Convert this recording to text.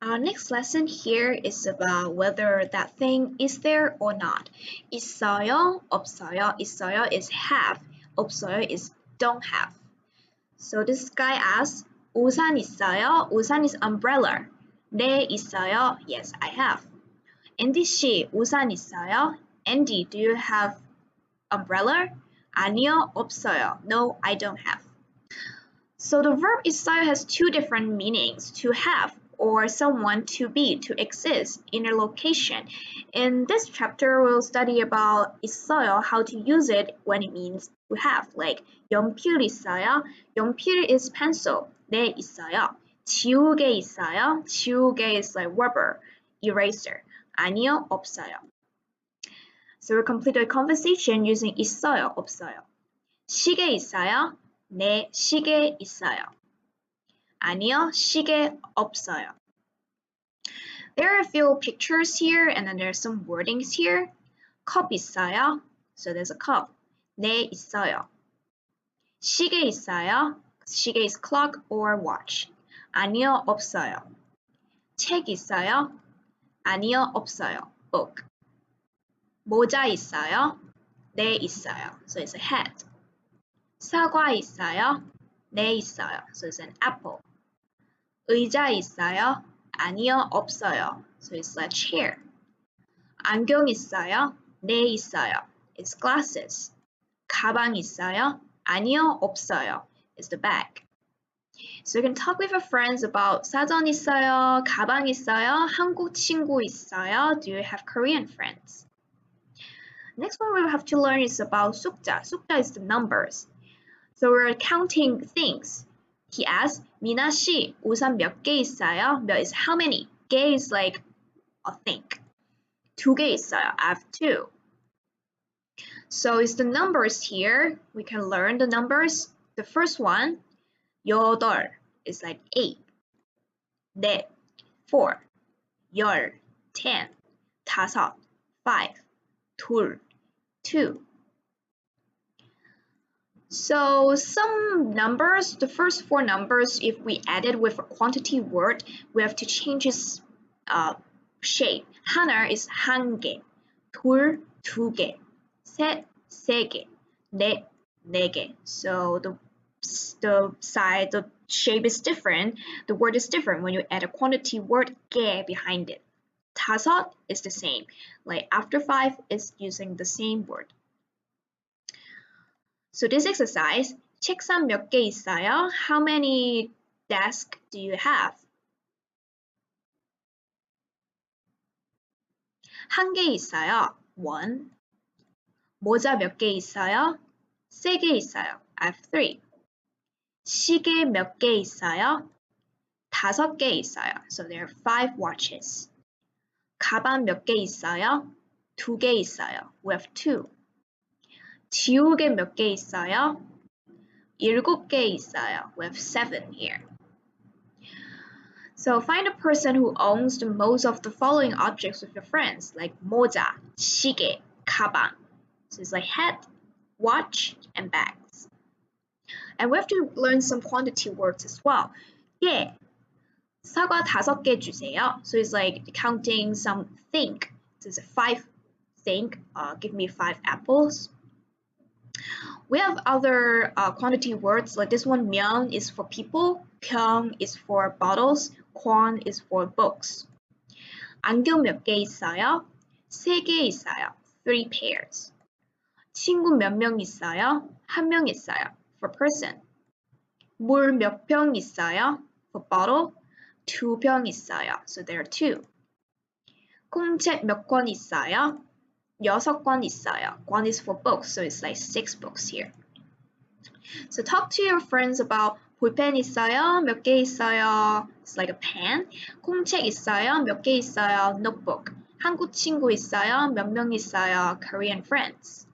Our next lesson here is about whether that thing is there or not. 있어요, 없어요. 있어요 is have, 없어요 is don't have. So this guy asks, 우산 있어요? 우산 is umbrella. 네, 있어요. Yes, I have. Andy 씨, 우산 있어요? Andy, do you have umbrella? 아니요, 없어요. No, I don't have. So the verb 있어요 has two different meanings, to have or someone to be, to exist in a location. In this chapter, we'll study about 있어요, how to use it when it means to have, like 연필 있어요. 연필 is pencil. 네, 있어요. 지우개 있어요. 지우개 is like rubber, eraser. 아니요, 없어요. So we'll complete the conversation using 있어요, 없어요. 시계 있어요? 네, 시계 있어요. 아니요, 시계 없어요. There are a few pictures here and then there's some wordings here. 컵 있어요? So there's a cup. 네, 있어요. 시계 있어요? 시계 is clock or watch. 아니요, 없어요. 책 있어요? 아니요, 없어요. book. 모자 있어요? 네, 있어요. So it's a hat. 사과 있어요? 네, 있어요. So it's an apple. 의자 있어요? 아니요, 없어요. So it's a chair. 안경 있어요? 네, 있어요. It's glasses. 가방 있어요? 아니요, 없어요. It's the bag. So you can talk with your friends about 사전 있어요? 가방 있어요? 한국 친구 있어요? Do you have Korean friends? Next one we have to learn is about 숫자. 숫자 is the numbers. So we're counting things. He asks, 미나 씨, 우산 몇 개 있어요? 몇 is how many? 개 is like a thing. 두 개 있어요. I have two. So it's the numbers here. We can learn the numbers. The first one, 여덟 is like 8. 넷, 4. 열, 10. 다섯, 5. 둘, 2. So some numbers, the first 4 numbers, if we add it with a quantity word, we have to change its shape. 하나 is 한 개, 둘, 두 개, 셋, 세 개, 넷, 네 개. So the size, the shape is different. The word is different when you add a quantity word 개 behind it. 다섯 is the same. Like after 5 is using the same word. So this exercise, 책상 몇 개 있어요? How many desks do you have? 한 개 있어요. 1. 모자 몇 개 있어요? 3개 있어요. I have 3. 시계 몇 개 있어요? 5개 있어요. So there are 5 watches. 가방 몇 개 있어요? 2개 있어요. We have 2. 지우개 몇 개 있어요? 7개 있어요. We have 7 here. So find a person who owns the most of the following objects with your friends, like 모자, 시계, 가방. So it's like hat, watch, and bags. And we have to learn some quantity words as well. 예, 사과 5개 주세요. So it's like counting something. So it's a 5 thing. Give me 5 apples. We have other quantity words like this one. 명 is for people, 병 is for bottles, 권 is for books. 안경 몇 개 있어요? 3개 있어요. 3 pairs. 친구 몇 명 있어요? 1명 있어요. For person. 물 몇 병 있어요? For bottle. 2병 있어요. So there are 2. 공책 몇 권 있어요? 6권 있어요. 권 is for books, so it's like 6 books here. So talk to your friends about 볼펜 있어요? 몇 개 있어요? It's like a pen. 공책 있어요? 몇 개 있어요? Notebook. 한국 친구 있어요? 몇 명 있어요? Korean friends.